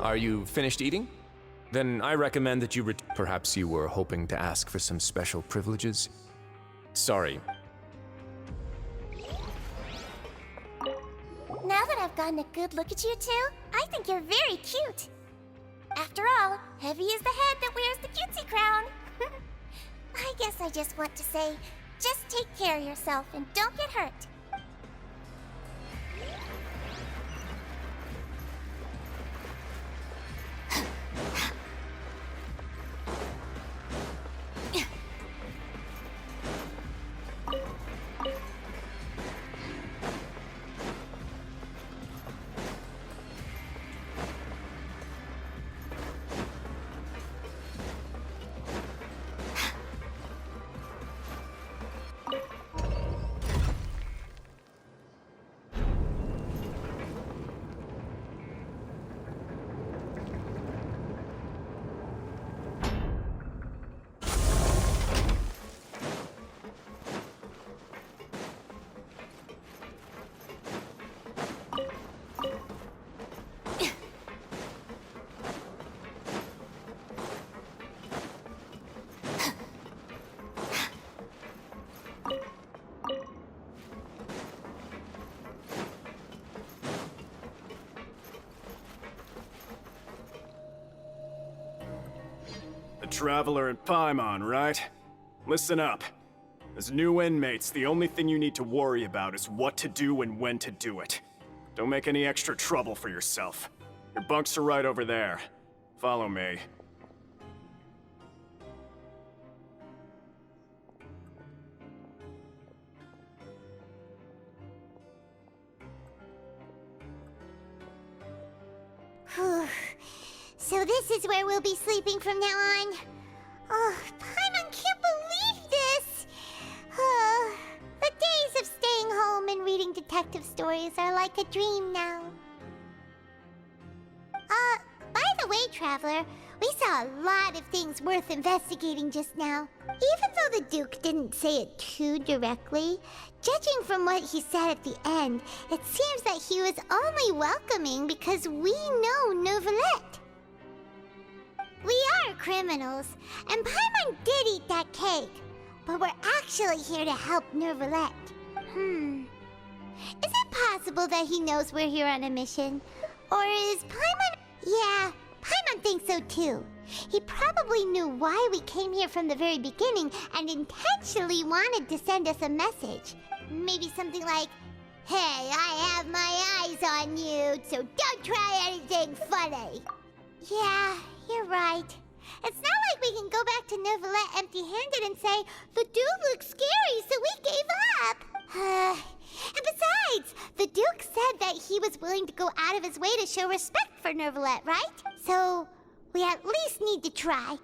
Are you finished eating? Then I recommend that you perhaps you were hoping to ask for some special privileges? Sorry. Now that I've gotten a good look at you two, I think you're very cute. After all, Heavy is the head that wears the cutesy crown. I guess I just want to say, just take care of yourself and don't get hurt. The Traveler and Paimon, right? Listen up. As new inmates, the only thing you need to worry about is what to do and when to do it. Don't make any extra trouble for yourself. Your bunks are right over there. Follow me. So this is where we'll be sleeping from now on. Oh, Paimon can't believe this! The days of staying home and reading detective stories are like a dream now. By the way, Traveler, we saw a lot of things worth investigating just now. Even though the Duke didn't say it too directly, judging from what he said at the end, it seems that he was only welcoming because we know Neuvillette. We are criminals, and Paimon did eat that cake, but we're actually here to help Neuvillette. Is it possible that he knows we're here on a mission? Or is Paimon... Yeah, Paimon thinks so too. He probably knew why we came here from the very beginning and intentionally wanted to send us a message. Maybe something like, "Hey, I have my eyes on you, so don't try anything funny." Yeah, you're right. It's not like we can go back to Neuvillette empty-handed and say, "The dude looks scary, so we gave up." And besides, the Duke said that he was willing to go out of his way to show respect for Neuvillette, right? So, we at least need to try.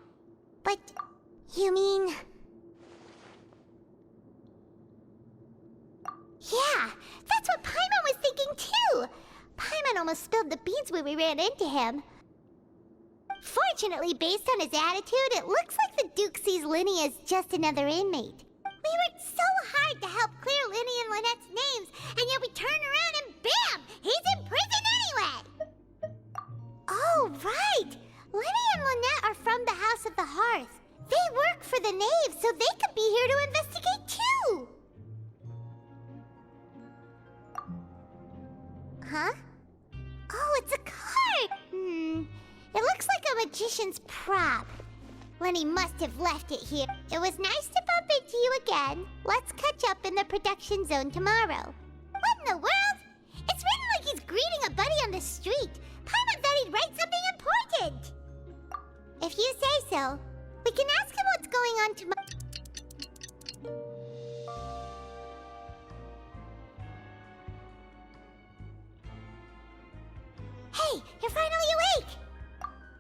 But, you mean... Yeah, that's what Paimon was thinking too! Paimon almost spilled the beans when we ran into him. Fortunately, based on his attitude, it looks like the Duke sees Linny as just another inmate. We worked so hard to help clear Linny and Lynette's names, and yet we turn around and bam! He's in prison anyway! Oh, right! Linny and Lynette are from the House of the Hearth. They work for the Knave, so they could be here to investigate too! Huh? Oh, it's a card! It looks like a magician's prop. Lenny must have left it here. It was nice to bump into you again. Let's catch up in the production zone tomorrow. What in the world? It's written like he's greeting a buddy on the street. Paimon thought he'd write something important. If you say so, we can ask him what's going on tomorrow. Hey, you're finally awake!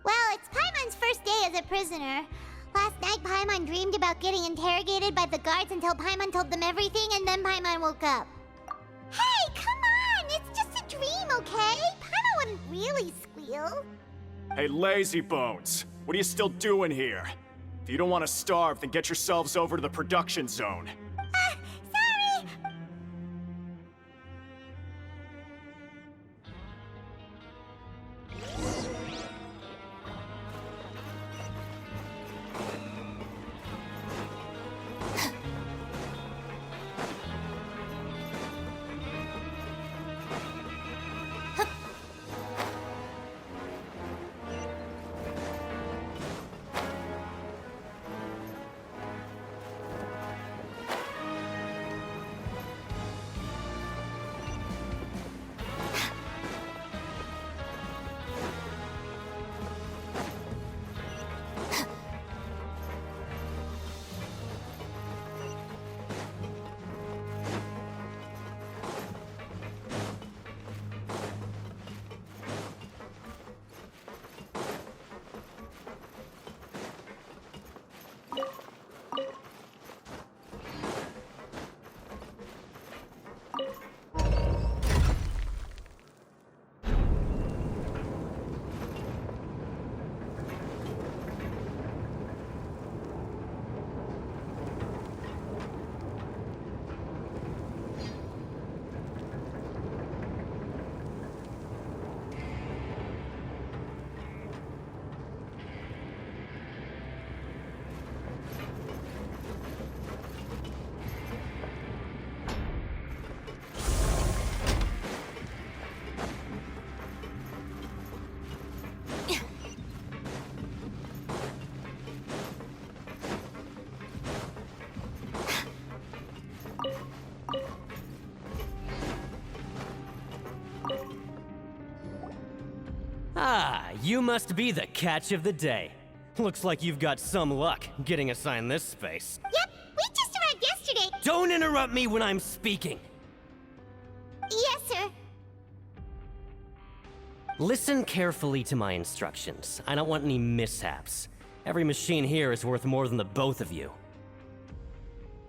Well, it's Paimon's first day as a prisoner. Last night, Paimon dreamed about getting interrogated by the guards until Paimon told them everything, and then Paimon woke up. Hey, come on! It's just a dream, okay? Paimon wouldn't really squeal. Hey, lazy bones! What are you still doing here? If you don't want to starve, then get yourselves over to the production zone. Sorry! Ah, you must be the catch of the day. Looks like you've got some luck getting assigned this space. Yep, we just arrived yesterday. Don't interrupt me when I'm speaking. Yes, sir. Listen carefully to my instructions. I don't want any mishaps. Every machine here is worth more than the both of you.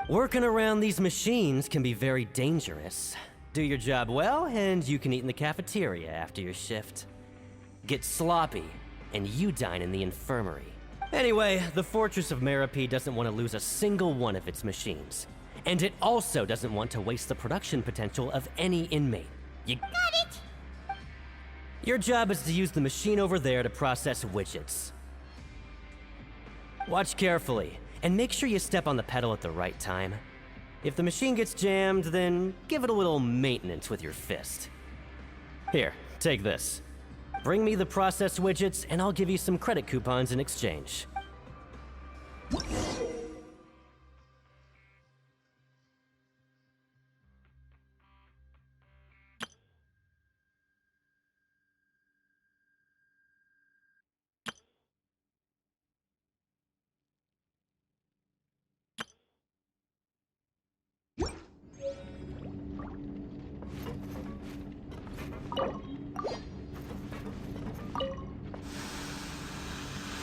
Working around these machines can be very dangerous. Do your job well, and you can eat in the cafeteria after your shift. Get sloppy, and you dine in the infirmary. Anyway, the Fortress of Meropee doesn't want to lose a single one of its machines. And it also doesn't want to waste the production potential of any inmate. You Got it. Your job is to use the machine over there to process widgets. Watch carefully, and make sure you step on the pedal at the right time. If the machine gets jammed, then give it a little maintenance with your fist. Here, take this. Bring me the processed widgets, and I'll give you some credit coupons in exchange.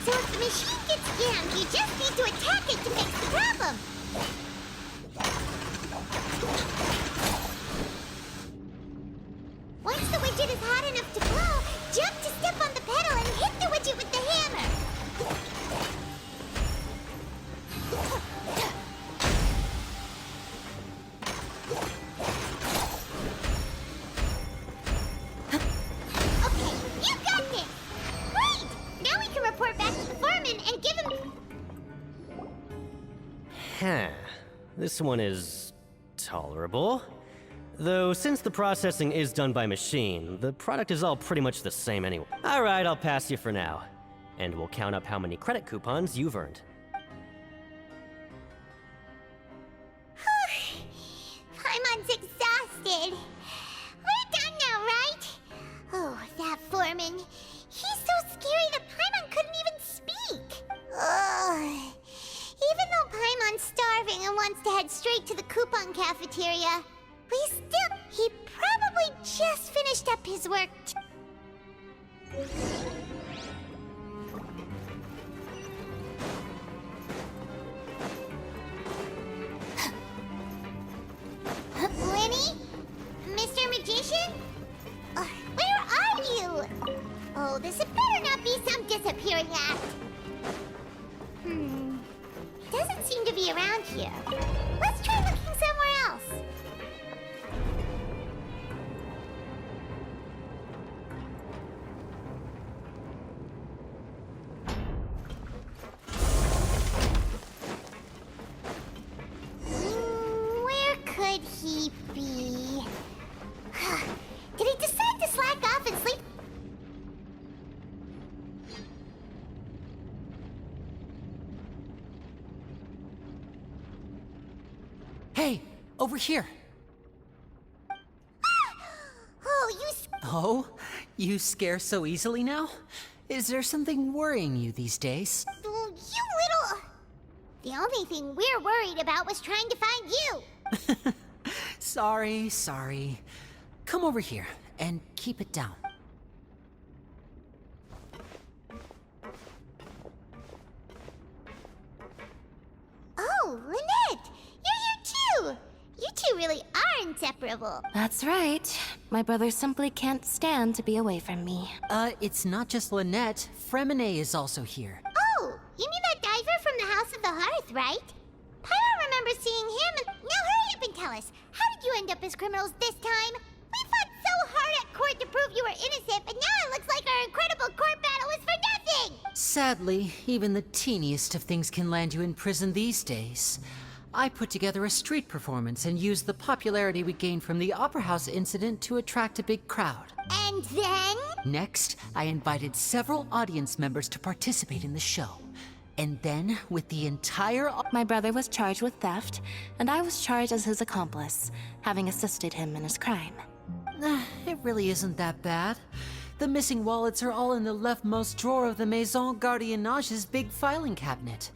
So if the machine gets jammed, you just need to attack it to fix the problem. Once the widget is hot enough to blow, jump to step on the pedal and hit the widget with the hammer. Okay, you got this. Great! Now we can report back to the foreman and give him... Huh. This one is tolerable. Though, since the processing is done by machine, the product is all pretty much the same anyway. Alright, I'll pass you for now. And we'll count up how many credit coupons you've earned. Paimon's exhausted. We're done now, right? Oh, that foreman. He's so scary that Paimon couldn't even speak. Ugh. Even though Paimon's starving and wants to head straight to the coupon cafeteria, he probably just finished up his work. Lenny? Mr. Magician? Where are you? Oh, this had better not be some disappearing act. Doesn't seem to be around here. Let's try looking somewhere else. Where could he be? Did he decide to slack off and sleep? Hey, over here. Oh, Oh, you scare so easily now? Is there something worrying you these days? you little... The only thing we're worried about was trying to find you. Sorry. Come over here and keep it down. Oh, Lynette! You're here too! You two really are inseparable. That's right. My brother simply can't stand to be away from me. It's not just Lynette. Fremine is also here. Oh, you mean that diver from the House of the Hearth, right? Pyro remembers seeing him and... Now hurry up and tell us, how did you end up as criminals this time? We fought so hard at court to prove you were innocent, but now it looks like our incredible court battle was for nothing! Sadly, even the teeniest of things can land you in prison these days. I put together a street performance and used the popularity we gained from the Opera House incident to attract a big crowd. And then? Next, I invited several audience members to participate in the show. And then, with the entire... My brother was charged with theft, and I was charged as his accomplice, having assisted him in his crime. It really isn't that bad. The missing wallets are all in the leftmost drawer of the Maison Gardiennage's big filing cabinet.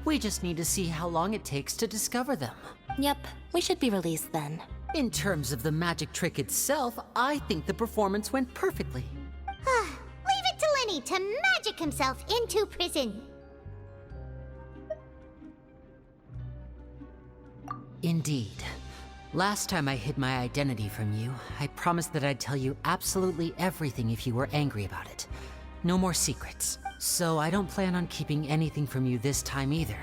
We just need to see how long it takes to discover them. Yep, we should be released then. In terms of the magic trick itself, I think the performance went perfectly. Leave it to Lenny to magic himself into prison. Indeed. Last time I hid my identity from you, I promised that I'd tell you absolutely everything if you were angry about it. No more secrets. So I don't plan on keeping anything from you this time either.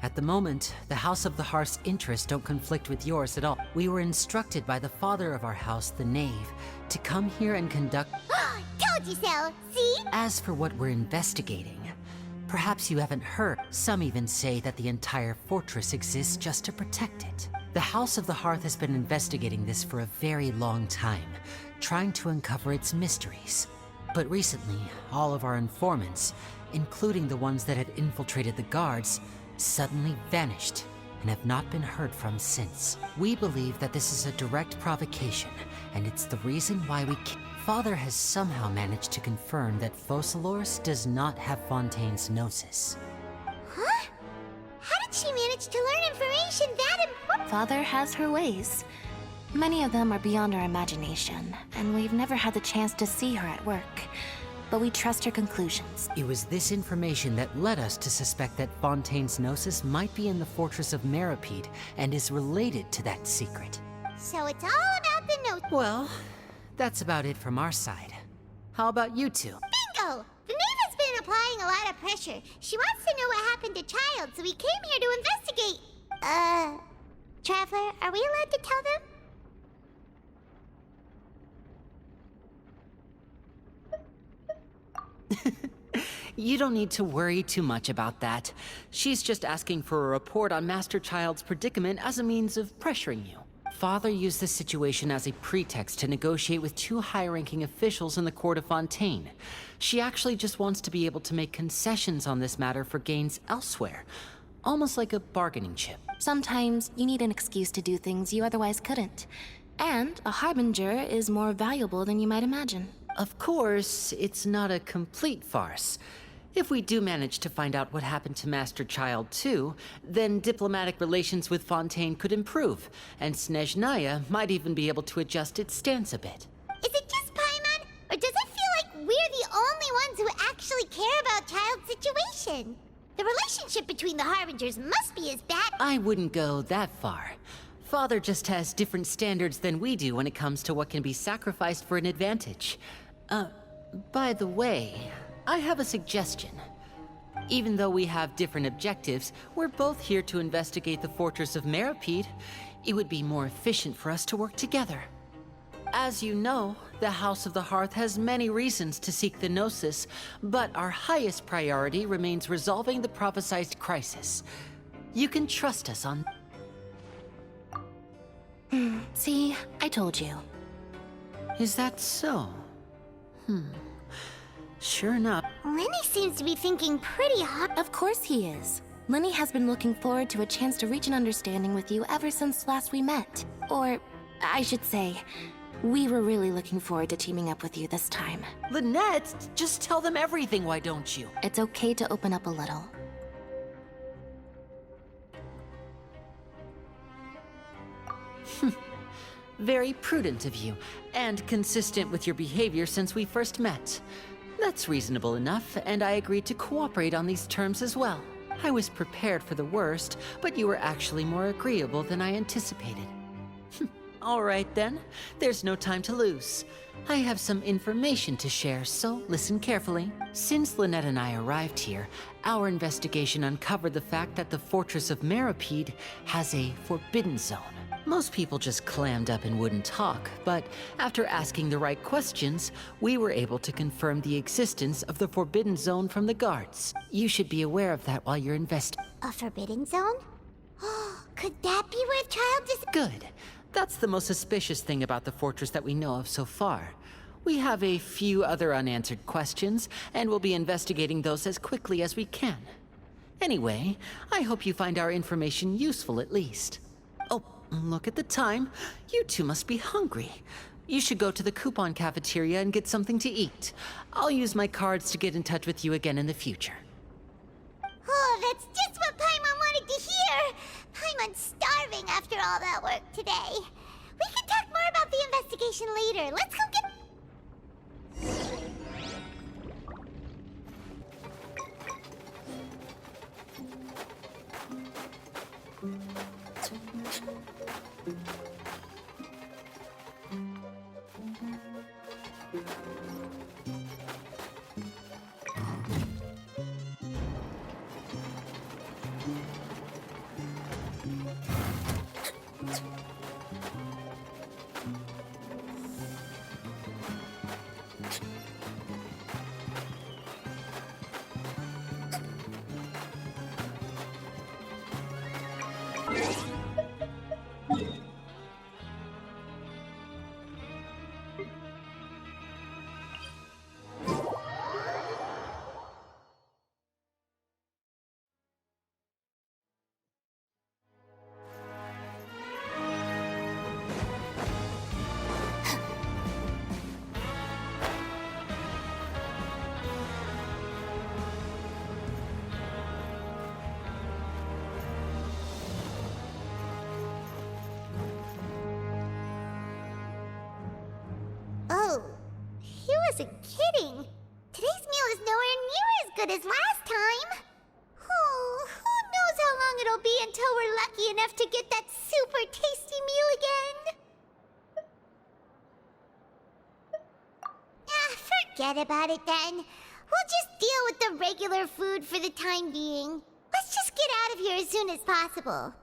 At the moment, the House of the Hearth's interests don't conflict with yours at all. We were instructed by the father of our house, the Knave, to come here and conduct... Told you so, see? As for what we're investigating, perhaps you haven't heard. Some even say that the entire fortress exists just to protect it. The House of the Hearth has been investigating this for a very long time, trying to uncover its mysteries. But recently, all of our informants, including the ones that had infiltrated the guards, suddenly vanished and have not been heard from since. We believe that this is a direct provocation, and it's the reason why we Father has somehow managed to confirm that Focalors does not have Fontaine's Gnosis. Huh? How did she manage to learn information that important? Father has her ways. Many of them are beyond our imagination, and we've never had the chance to see her at work. But we trust her conclusions. It was this information that led us to suspect that Fontaine's Gnosis might be in the Fortress of Meripede and is related to that secret. So it's all about the note. Well, that's about it from our side. How about you two? Bingo! The Knave has been applying a lot of pressure. She wants to know what happened to Child, so we came here to investigate. Traveler, are we allowed to tell them? You don't need to worry too much about that. She's just asking for a report on Master Child's predicament as a means of pressuring you. Father used this situation as a pretext to negotiate with two high-ranking officials in the court of Fontaine. She actually just wants to be able to make concessions on this matter for gains elsewhere. Almost like a bargaining chip. Sometimes you need an excuse to do things you otherwise couldn't. And a harbinger is more valuable than you might imagine. Of course, it's not a complete farce. If we do manage to find out what happened to Master Child too, then diplomatic relations with Fontaine could improve, and Snezhnaya might even be able to adjust its stance a bit. Is it just Paimon, or does it feel like we're the only ones who actually care about Child's situation? The relationship between the Harbingers must be as bad. I wouldn't go that far. Father just has different standards than we do when it comes to what can be sacrificed for an advantage. By the way, I have a suggestion. Even though we have different objectives, we're both here to investigate the Fortress of Meripede. It would be more efficient for us to work together. As you know, the House of the Hearth has many reasons to seek the Gnosis, but our highest priority remains resolving the prophesized crisis. You can trust us on... See, I told you. Is that so? Sure enough. Lenny seems to be thinking pretty hard. Of course he is. Lenny has been looking forward to a chance to reach an understanding with you ever since last we met. Or, I should say, we were really looking forward to teaming up with you this time. Lynette, just tell them everything, why don't you? It's okay to open up a little. Very prudent of you, and consistent with your behavior since we first met. That's reasonable enough, and I agreed to cooperate on these terms as well. I was prepared for the worst, but you were actually more agreeable than I anticipated. All right then, there's no time to lose. I have some information to share, so listen carefully. Since Lynette and I arrived here, our investigation uncovered the fact that the Fortress of Meripede has a forbidden zone. Most people just clammed up and wouldn't talk, but after asking the right questions, we were able to confirm the existence of the Forbidden Zone from the guards. You should be aware of that while you're investigating. A forbidden zone? Could that be where Child is? Good. That's the most suspicious thing about the fortress that we know of so far. We have a few other unanswered questions, and we'll be investigating those as quickly as we can. Anyway, I hope you find our information useful at least. Oh, look at the time. You two must be hungry. You should go to the coupon cafeteria and get something to eat. I'll use my cards to get in touch with you again in the future. Oh, that's just what Paimon wanted to hear! Paimon's starving after all that work today. We can talk more about the investigation later. Let's go get... Oh, he wasn't kidding. Today's meal is nowhere near as good as last time. Oh, who knows how long it'll be until we're lucky enough to get that super tasty meal again. Forget about it then. We'll just deal with the regular food for the time being. Let's just get out of here as soon as possible.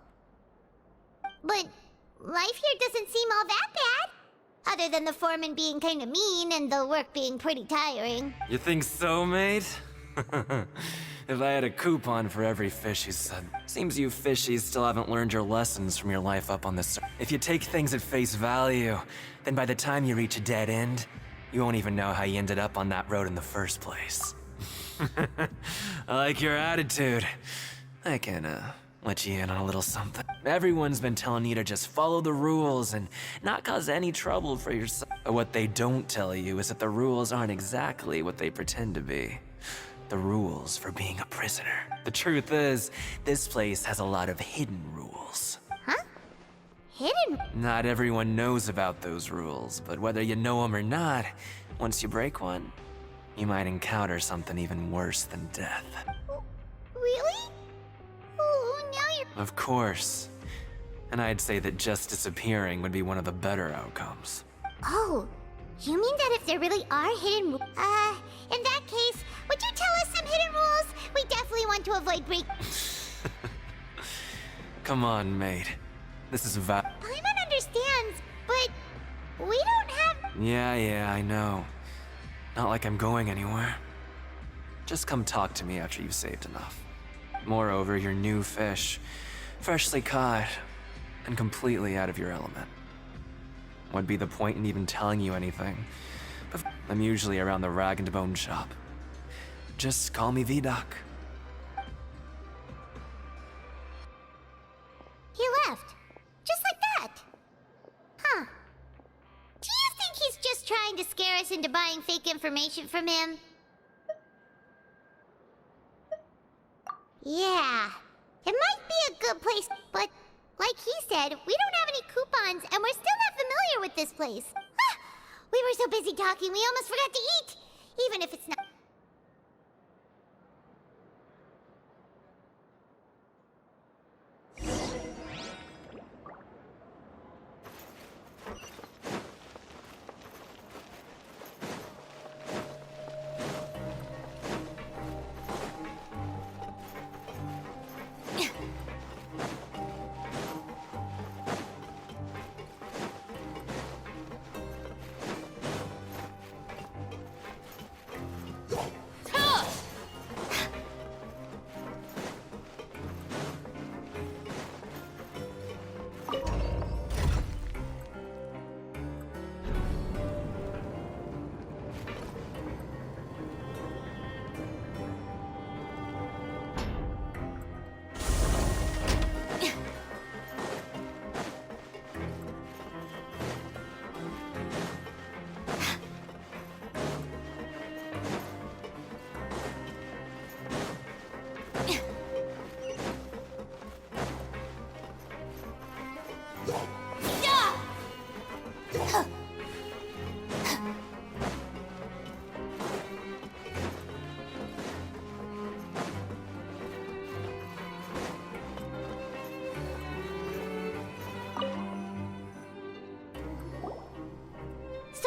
But life here doesn't seem all that bad. Other than the foreman being kinda mean and the work being pretty tiring. You think so, mate? If I had a coupon for every fish you said. Seems you fishies still haven't learned your lessons from your life up on this. If you take things at face value, then by the time you reach a dead end, you won't even know how you ended up on that road in the first place. I like your attitude. I can, let you in on a little something. Everyone's been telling you to just follow the rules and not cause any trouble for yourself. But what they don't tell you is that the rules aren't exactly what they pretend to be. The rules for being a prisoner. The truth is, this place has a lot of hidden rules. Huh? Hidden? Not everyone knows about those rules, but whether you know them or not, once you break one, you might encounter something even worse than death. Really? Oh, now you're... Of course. And I'd say that just disappearing would be one of the better outcomes. Oh, you mean that if there really are hidden rules? In that case, would you tell us some hidden rules? We definitely want to avoid break... Come on, mate. This is Paimon understands, but we don't have... Yeah, I know. Not like I'm going anywhere. Just come talk to me after you've saved enough. Moreover, you're new fish, freshly caught, and completely out of your element. What'd be the point in even telling you anything? But I'm usually around the rag and bone shop. Just call me V-Doc. He left. Just like that. Huh. Do you think he's just trying to scare us into buying fake information from him? Yeah. It might be a good place, but like he said, we don't have any coupons and we're still not familiar with this place. Ah, we were so busy talking, we almost forgot to eat. Even if it's not...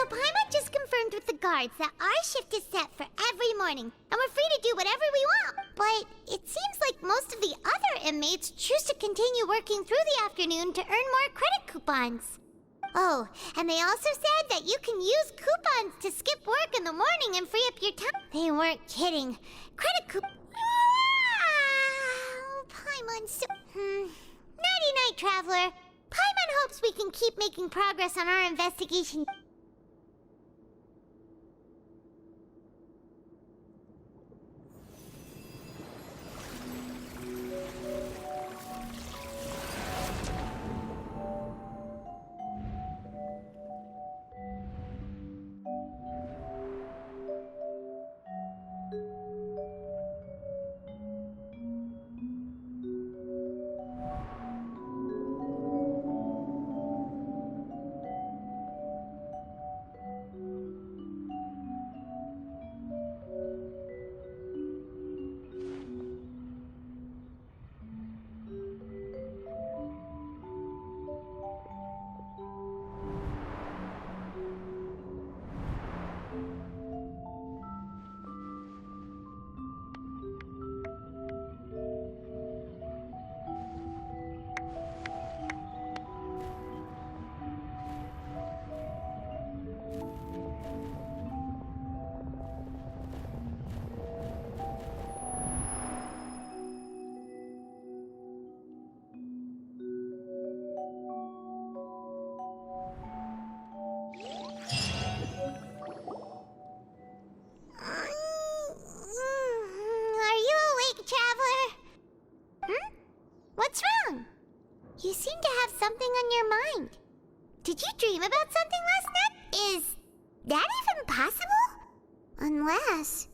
So Paimon just confirmed with the guards that our shift is set for every morning, and we're free to do whatever we want. But it seems like most of the other inmates choose to continue working through the afternoon to earn more credit coupons. Oh, and they also said that you can use coupons to skip work in the morning and free up your time. They weren't kidding. Credit coupons. Paimon, so... Nighty-night, Traveler. Paimon hopes we can keep making progress on our investigation. What's wrong? You seem to have something on your mind. Did you dream about something last night? Is that even possible? Unless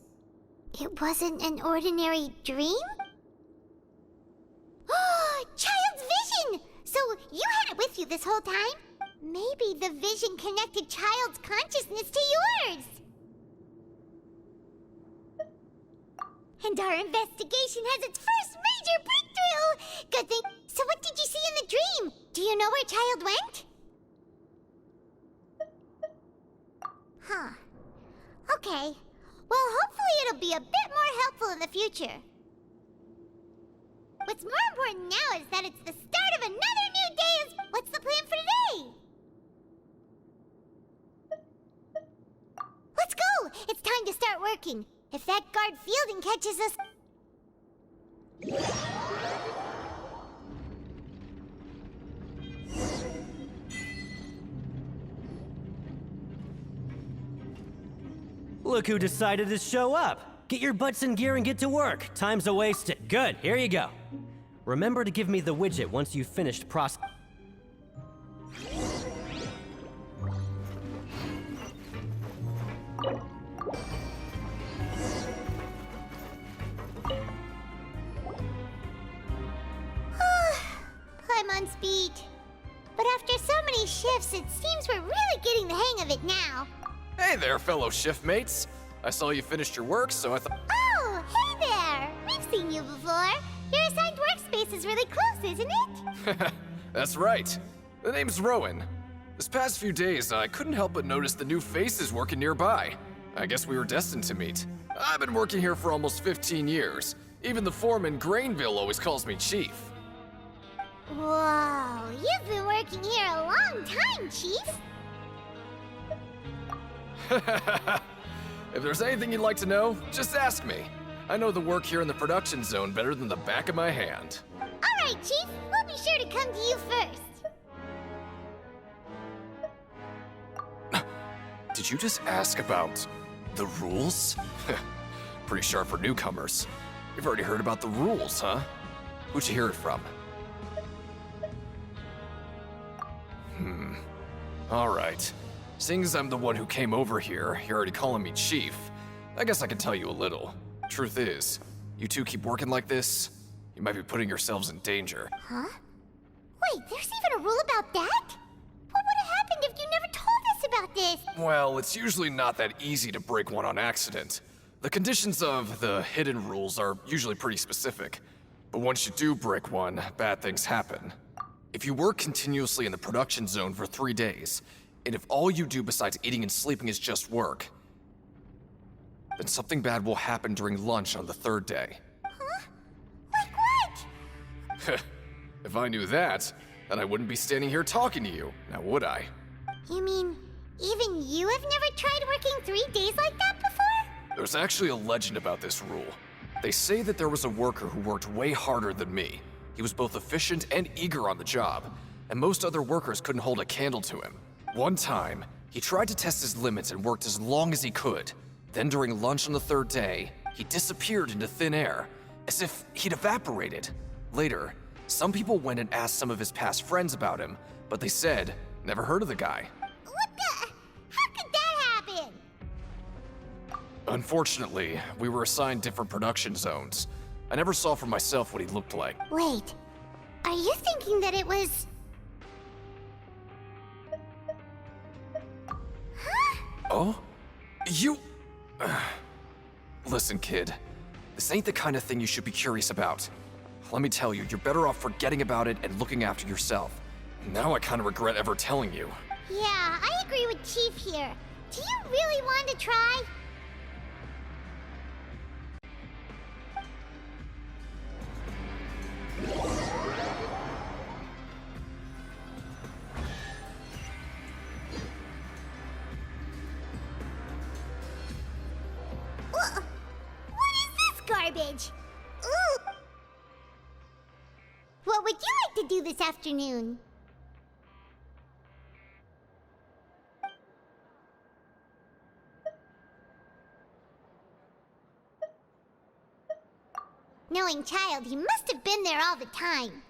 it wasn't an ordinary dream? Oh, Child's vision! So you had it with you this whole time? Maybe the vision connected Child's consciousness to yours. And our investigation has its first major breakthrough! Good thing. So what did you see in the dream? Do you know where Child went? Huh. Okay. Well, hopefully it'll be a bit more helpful in the future. What's more important now is that it's the start of another new day. What's the plan for today? Let's go! It's time to start working. If that guard Fielding catches us... Look who decided to show up. Get your butts in gear and get to work. Time's a wasted. Good, here you go. Remember to give me the widget once you've finished processing. I'm on speed. But after so many shifts, it seems we're really getting the hang of it now. Hey there, fellow shiftmates. I saw you finished your work, so I thought... Oh, hey there! We've seen you before. Your assigned workspace is really close, isn't it? That's right. The name's Rowan. This past few days, I couldn't help but notice the new faces working nearby. I guess we were destined to meet. I've been working here for almost 15 years. Even the foreman, Grainville, always calls me Chief. Whoa, you've been working here a long time, Chief. If there's anything you'd like to know, just ask me. I know the work here in the production zone better than the back of my hand. All right, Chief. We'll be sure to come to you first. Did you just ask about the rules? Pretty sharp for newcomers. You've already heard about the rules, huh? Who'd you hear it from? All right. Seeing as I'm the one who came over here, you're already calling me Chief. I guess I can tell you a little. Truth is, you two keep working like this, you might be putting yourselves in danger. Huh? Wait, there's even a rule about that? What would have happened if you never told us about this? Well, it's usually not that easy to break one on accident. The conditions of the hidden rules are usually pretty specific. But once you do break one, bad things happen. If you work continuously in the production zone for 3 days, And if all you do besides eating and sleeping is just work, then something bad will happen during lunch on the third day. Huh? Like what? If I knew that, then I wouldn't be standing here talking to you, now would I? You mean, even you have never tried working 3 days like that before? There's actually a legend about this rule. They say that there was a worker who worked way harder than me. He was both efficient and eager on the job, and most other workers couldn't hold a candle to him. One time, he tried to test his limits and worked as long as he could. Then during lunch on the third day, he disappeared into thin air, as if he'd evaporated. Later, some people went and asked some of his past friends about him, but they said, never heard of the guy. What the? How could that happen? Unfortunately, we were assigned different production zones. I never saw for myself what he looked like. Wait, are you thinking that it was... Huh? Oh? You... Listen, kid. This ain't the kind of thing you should be curious about. Let me tell you, you're better off forgetting about it and looking after yourself. Now I kind of regret ever telling you. Yeah, I agree with Chief here. Do you really want to try? What is this garbage? Ooh. What would you like to do this afternoon? Knowing child, he must have been there all the time.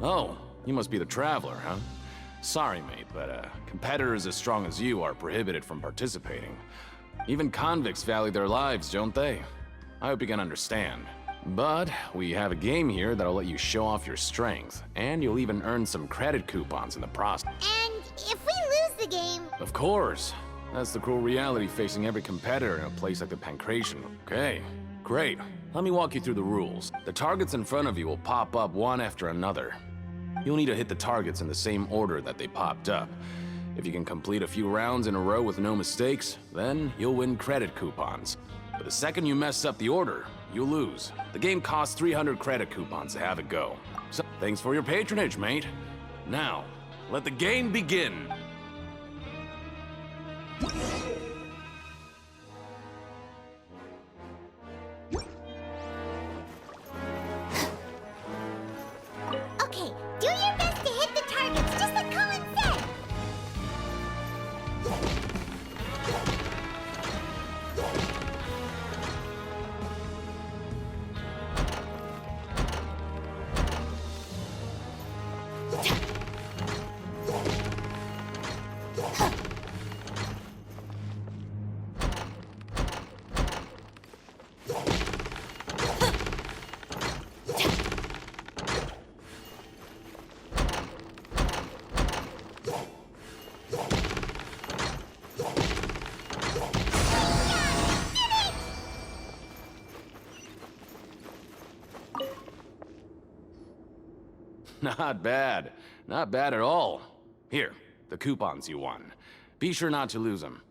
Oh, you must be the Traveler, huh? Sorry, mate, but competitors as strong as you are prohibited from participating. Even convicts value their lives, don't they? I hope you can understand. But we have a game here that'll let you show off your strength, and you'll even earn some credit coupons in the process. And if we lose the game... Of course. That's the cruel reality facing every competitor in a place like the Pancration. Okay, great. Let me walk you through the rules. The targets in front of you will pop up one after another. You'll need to hit the targets in the same order that they popped up. If you can complete a few rounds in a row with no mistakes, then you'll win credit coupons. But the second you mess up the order, you'll lose. The game costs 300 credit coupons to have it go. So, thanks for your patronage, mate. Now, let the game begin. Okay, do your best to hit the targets, just like Colin said! Not bad. Not bad at all. Here, the coupons you won. Be sure not to lose them.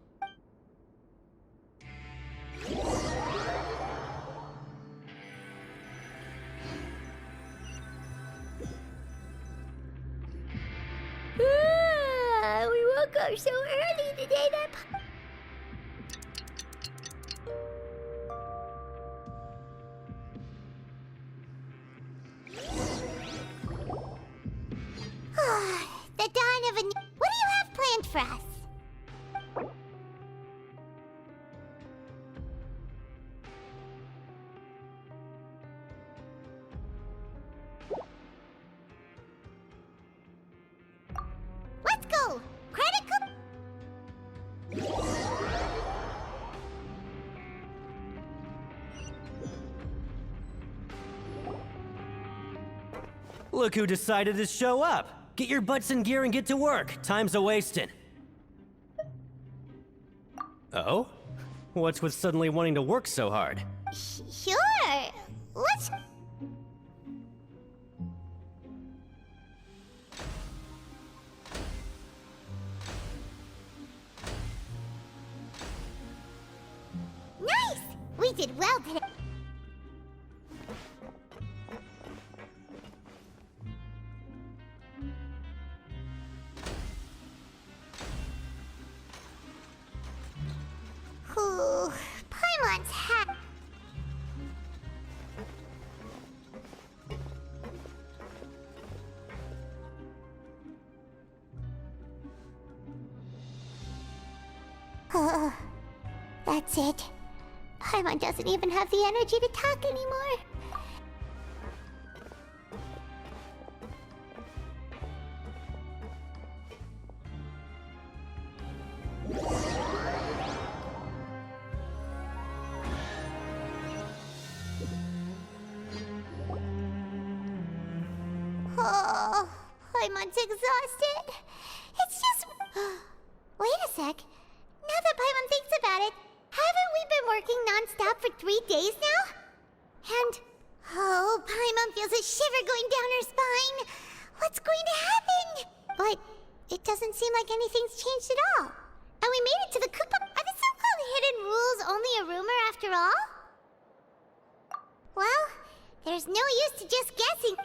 We woke up so early today that... The dawn of a new... What do you have planned for us? Let's go! Credit Look who decided to show up. Get your butts in gear and get to work. Time's a-wasting. Oh? What's with suddenly wanting to work so hard? Sure. Let's... Nice! We did well today. Ooh, Paimon's hat. That's it. Paimon doesn't even have the energy to talk anymore. Oh, Paimon's exhausted. It's just... Wait a sec. Now that Paimon thinks about it, haven't we been working non-stop for 3 days now? And... Oh, Paimon feels a shiver going down her spine. What's going to happen? But it doesn't seem like anything's changed at all. And we made it to the coupon... Are the so-called hidden rules only a rumor after all? Well, there's no use to just guessing.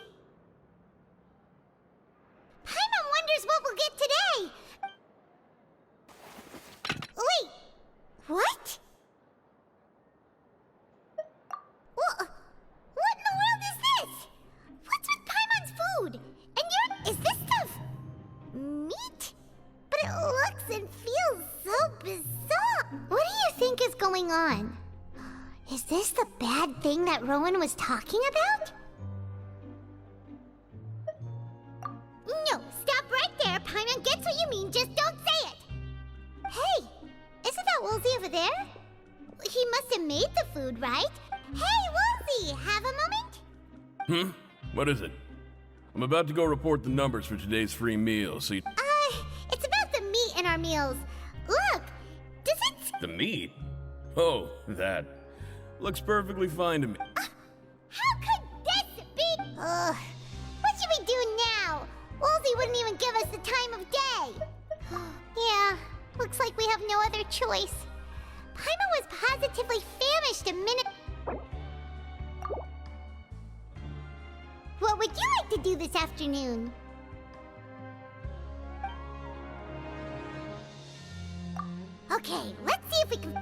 Paimon wonders what we'll get today. Wait, what? What in the world is this? What's with Paimon's food? And is this stuff meat? But it looks and feels so bizarre. What do you think is going on? Is this the bad thing that Rowan was talking about? No, stop right there. Paimon gets what you mean, just don't say it. Hey, isn't that Woolsey over there? He must have made the food, right? Hey, Wolsey, have a moment? What is it? I'm about to go report the numbers for today's free meal, so you... It's about the meat in our meals. Look, does it... The meat? Oh, that. Looks perfectly fine to me. How could this be? Ugh. What should we do now? Wolsey wouldn't even give us the time of day. Yeah, looks like we have no other choice. Paimon was positively famished a minute... What would you like to do this afternoon? Okay, let's see if we can...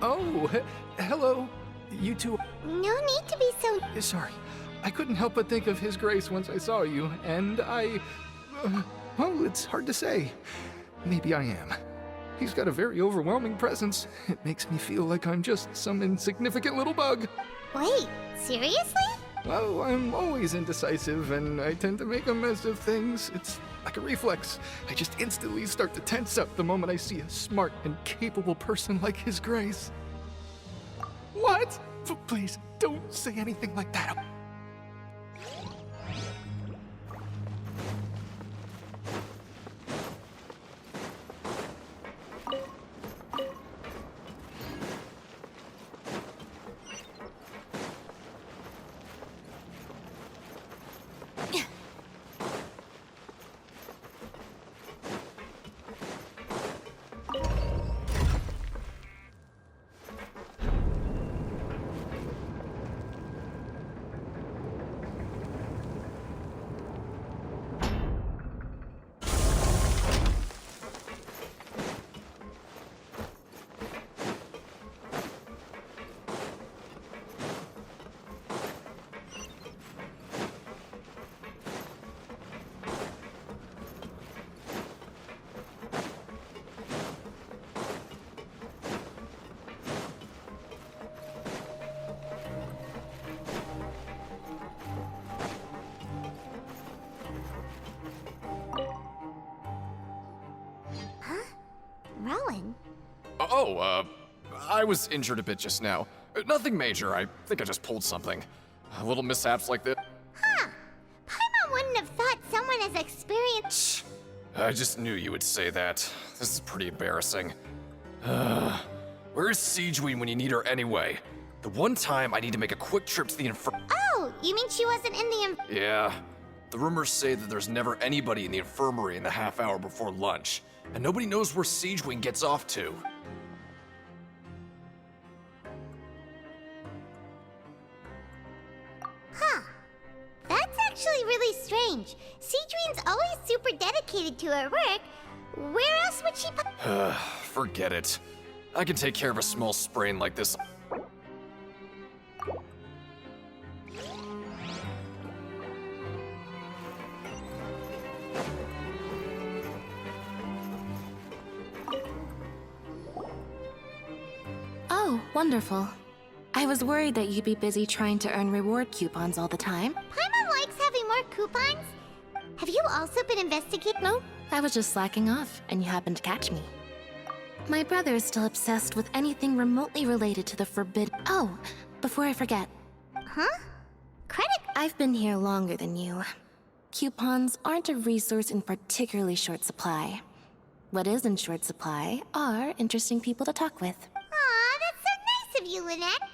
Oh, hello. You two. No need to be so... Sorry. I couldn't help but think of His Grace once I saw you, and well, it's hard to say. Maybe I am. He's got a very overwhelming presence. It makes me feel like I'm just some insignificant little bug. Wait, seriously? Well, I'm always indecisive, and I tend to make a mess of things. It's like a reflex. I just instantly start to tense up the moment I see a smart and capable person like His Grace. What? Please, don't say anything like that. Rowan? Oh, I was injured a bit just now. Nothing major, I think I just pulled something. Little mishaps like this. Huh. Paimon wouldn't have thought someone as experienced... I just knew you would say that. This is pretty embarrassing. Where is Siegeween when you need her anyway? The one time I need to make a quick trip to the Oh, you mean she wasn't in the... Yeah. The rumors say that there's never anybody in the infirmary in the half hour before lunch, and nobody knows where Siegeween gets off to. Huh. That's actually really strange. Siegeween's always super dedicated to her work. Where else would she... Forget it. I can take care of a small sprain like this. Oh, wonderful. I was worried that you'd be busy trying to earn reward coupons all the time. Paimon likes having more coupons. Have you also been investigating? No, I was just slacking off, and you happened to catch me. My brother is still obsessed with anything remotely related to the forbidden... Oh, before I forget. Huh? Credit? I've been here longer than you. Coupons aren't a resource in particularly short supply. What is in short supply are interesting people to talk with. Aw, that's so nice of you, Lynette.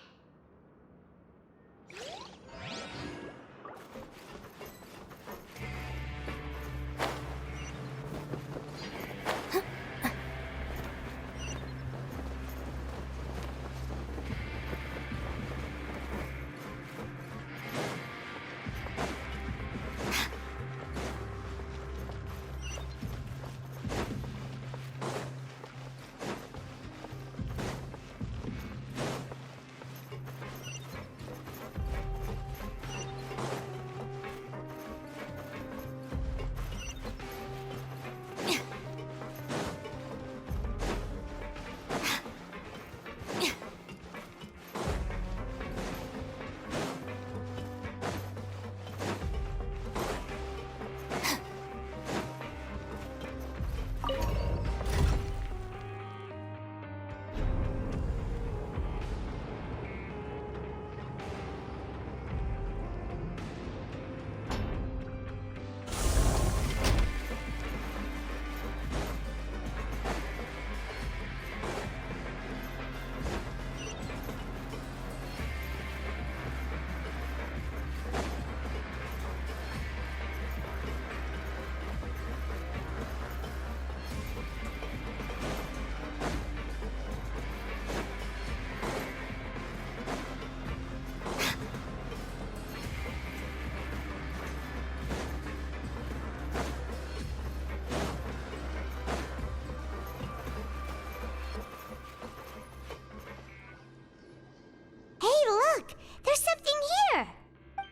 Look! There's something here!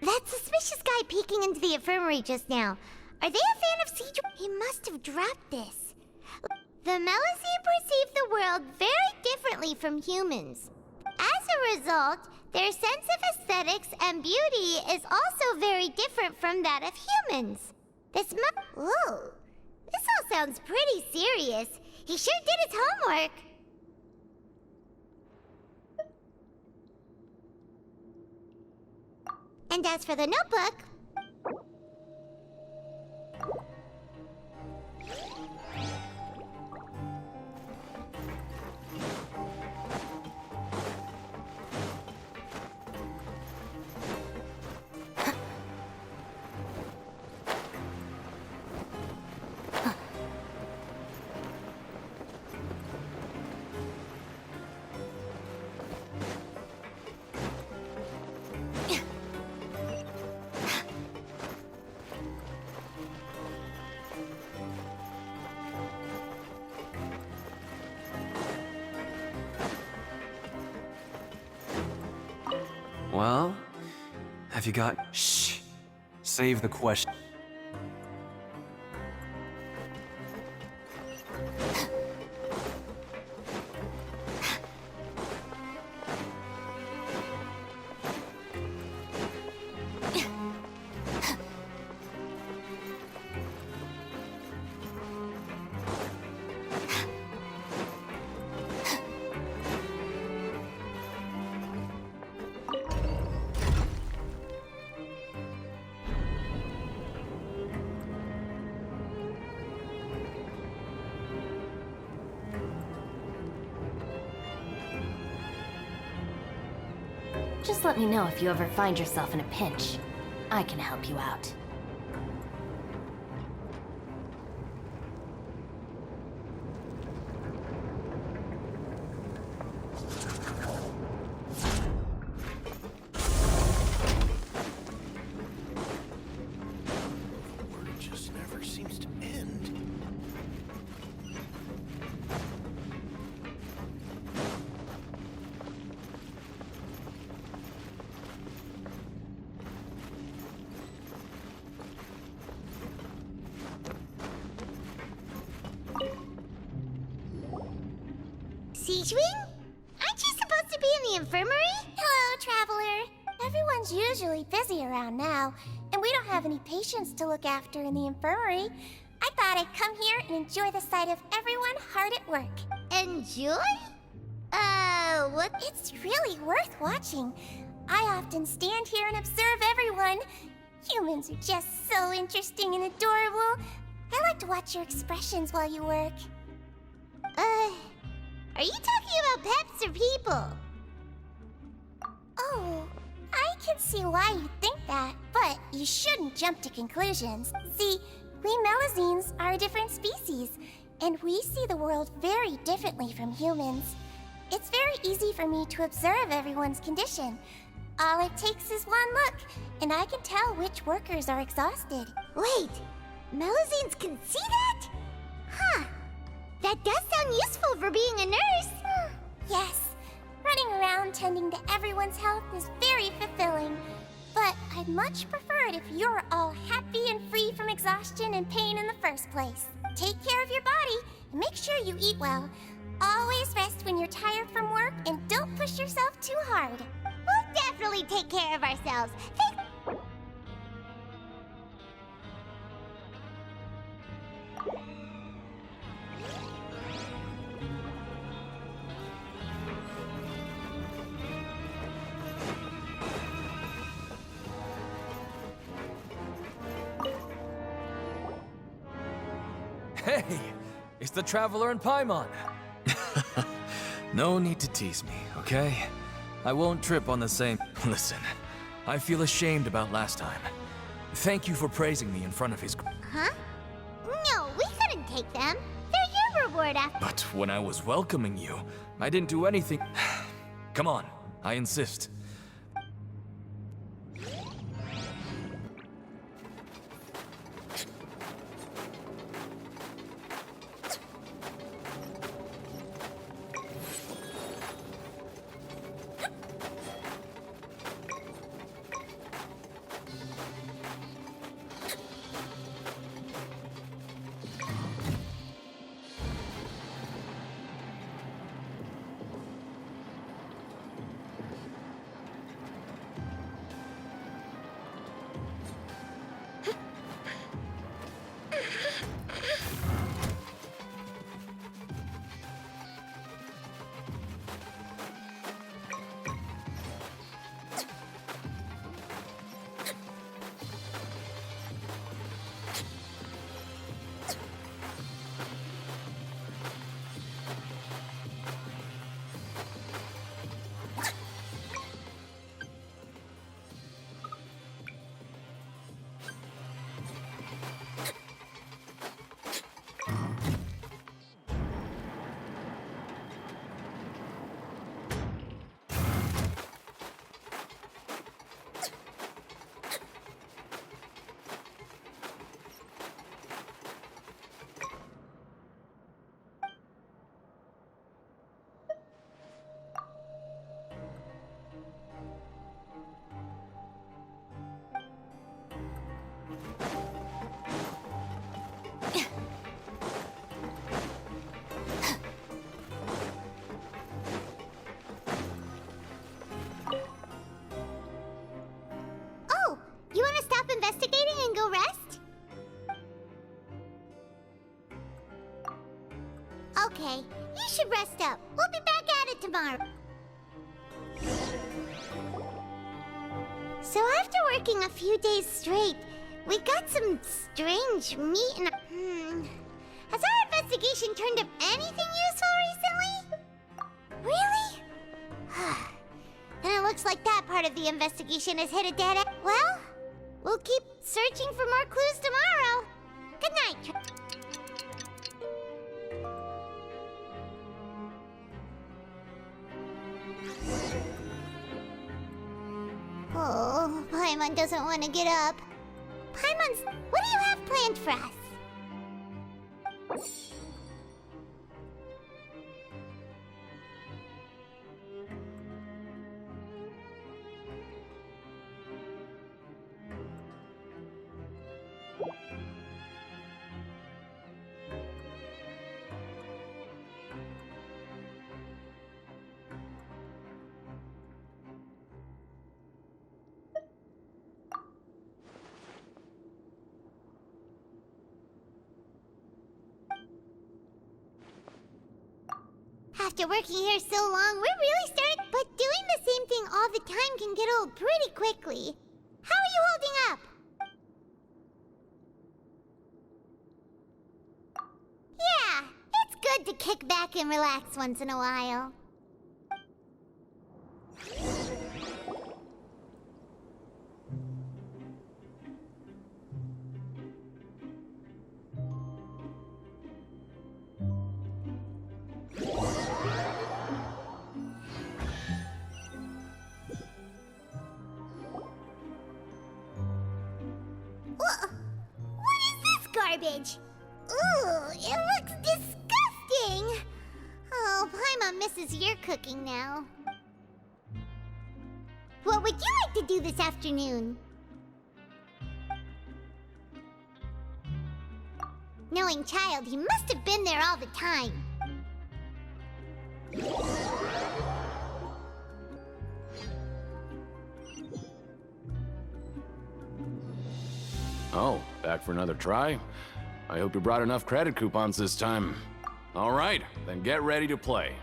That suspicious guy peeking into the infirmary just now. Are they a fan of Siege? He must have dropped this. The Melusine perceive the world very differently from humans. As a result, their sense of aesthetics and beauty is also very different from that of humans. Ooh, this all sounds pretty serious. He sure did his homework. And as for the notebook... Well, have you got... Shh! Save the question. Just let me know if you ever find yourself in a pinch. I can help you out. It just never seems to end. Siegewing? Aren't you supposed to be in the infirmary? Hello, Traveler. Everyone's usually busy around now, and we don't have any patients to look after in the infirmary. I thought I'd come here and enjoy the sight of everyone hard at work. Enjoy? What? It's really worth watching. I often stand here and observe everyone. Humans are just so interesting and adorable. I like to watch your expressions while you work. Are you talking about pets or people? Oh, I can see why you think that, but you shouldn't jump to conclusions. See, we Melusines are a different species, and we see the world very differently from humans. It's very easy for me to observe everyone's condition. All it takes is one look, and I can tell which workers are exhausted. Wait, Melusines can see that? Huh. That does sound useful for being a nurse. Yes, running around tending to everyone's health is very fulfilling. But I'd much prefer it if you're all happy and free from exhaustion and pain in the first place. Take care of your body and make sure you eat well. Always rest when you're tired from work and don't push yourself too hard. We'll definitely take care of ourselves. Hey, it's the Traveler and Paimon. No need to tease me, okay? I won't trip on the same... Listen, I feel ashamed about last time. Thank you for praising me in front of his... Huh? No, we couldn't take them. They're your reward after... But when I was welcoming you, I didn't do anything... Come on, I insist. investigating and go rest? Okay, you should rest up. We'll be back at it tomorrow. So after working a few days straight, we got some strange meat and... Has our investigation turned up anything useful recently? Really? Then it looks like that part of the investigation has hit a dead end. Well, we'll keep searching for more clues tomorrow. Good night. Oh, Paimon doesn't want to get up. Paimon, what do you have planned for us? After working here so long, we're really starting... But doing the same thing all the time can get old pretty quickly. How are you holding up? Yeah, it's good to kick back and relax once in a while. Garbage. Ooh, it looks disgusting. Oh, Paimon misses your cooking now. What would you like to do this afternoon? Knowing child, he must have been there all the time. Oh, back for another try? I hope you brought enough credit coupons this time. All right, then get ready to play.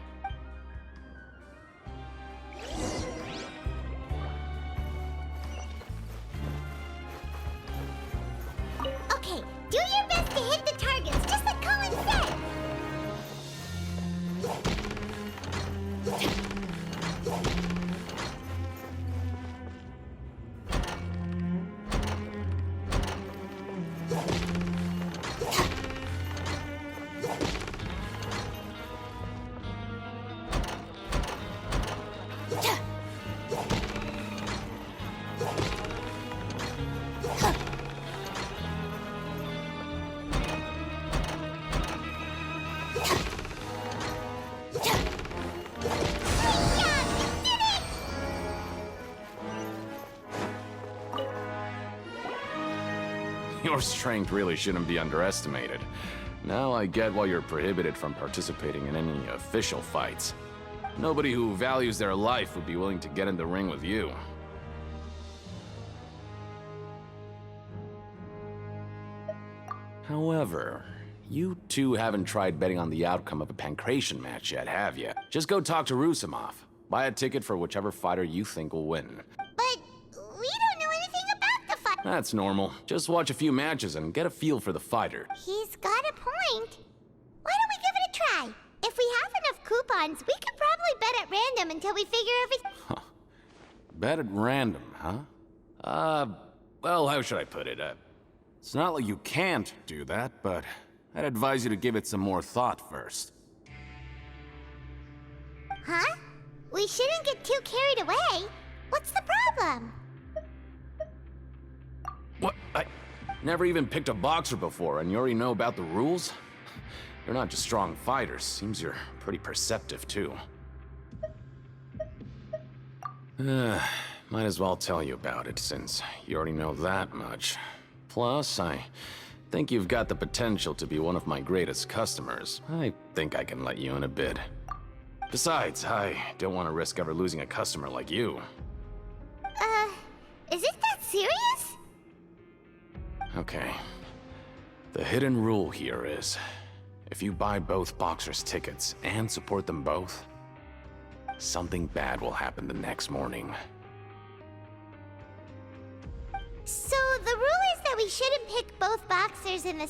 Okay, do your best to hit the targets, just like Cohen said. Your strength really shouldn't be underestimated. Now I get why you're prohibited from participating in any official fights. Nobody who values their life would be willing to get in the ring with you. However, you two haven't tried betting on the outcome of a Pancration match yet, have you? Just go talk to Rusimov. Buy a ticket for whichever fighter you think will win. But we don't know anything about the fight. That's normal. Just watch a few matches and get a feel for the fighter. He's got a point. Why don't we give it a try? If we have enough coupons, we could probably bet at random until we figure everything... Bet at random, huh? Well, how should I put it? It's not like you can't do that, but I'd advise you to give it some more thought first. Huh? We shouldn't get too carried away. What's the problem? What? I never even picked a boxer before, and you already know about the rules? You're not just strong fighters. Seems you're pretty perceptive, too. Might as well tell you about it, since you already know that much. Plus, I think you've got the potential to be one of my greatest customers. I think I can let you in a bid. Besides, I don't want to risk ever losing a customer like you. Is it that serious? The hidden rule here is, if you buy both boxers' tickets and support them both, something bad will happen the next morning. So the rule is that we shouldn't pick both boxers in the